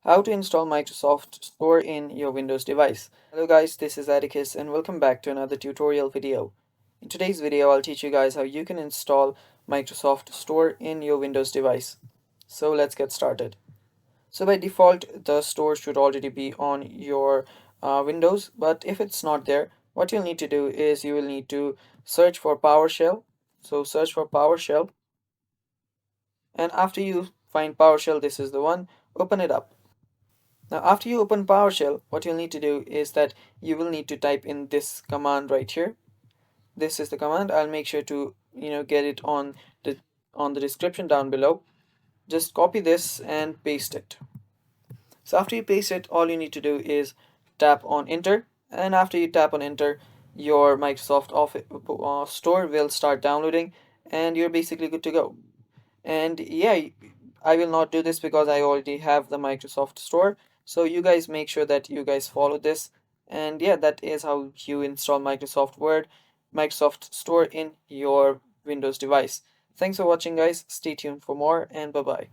How to install Microsoft Store in your Windows device. Hello guys, this is Atticus and welcome back to another tutorial video. In today's video, I'll teach you guys how you can install Microsoft Store in your Windows device. So let's get started. So by default, the store should already be on your Windows, but if it's not there, what you'll need to do is you will need to search for PowerShell. So search for PowerShell, and after you find PowerShell, this is the one, open it up. Now, after you open PowerShell, what you'll need to do is that you will need to type in this command right here. This is the command. I'll make sure to get it on the description down below. Just copy this and paste it. So after you paste it, all you need to do is tap on enter, and after you tap on enter, your Microsoft Office Store will start downloading, and you're basically good to go. And yeah, I will not do this because I already have the Microsoft Store. So you guys make sure that you guys follow this. And yeah, that is how you install Microsoft Store in your Windows device. Thanks for watching guys. Stay tuned for more and bye bye.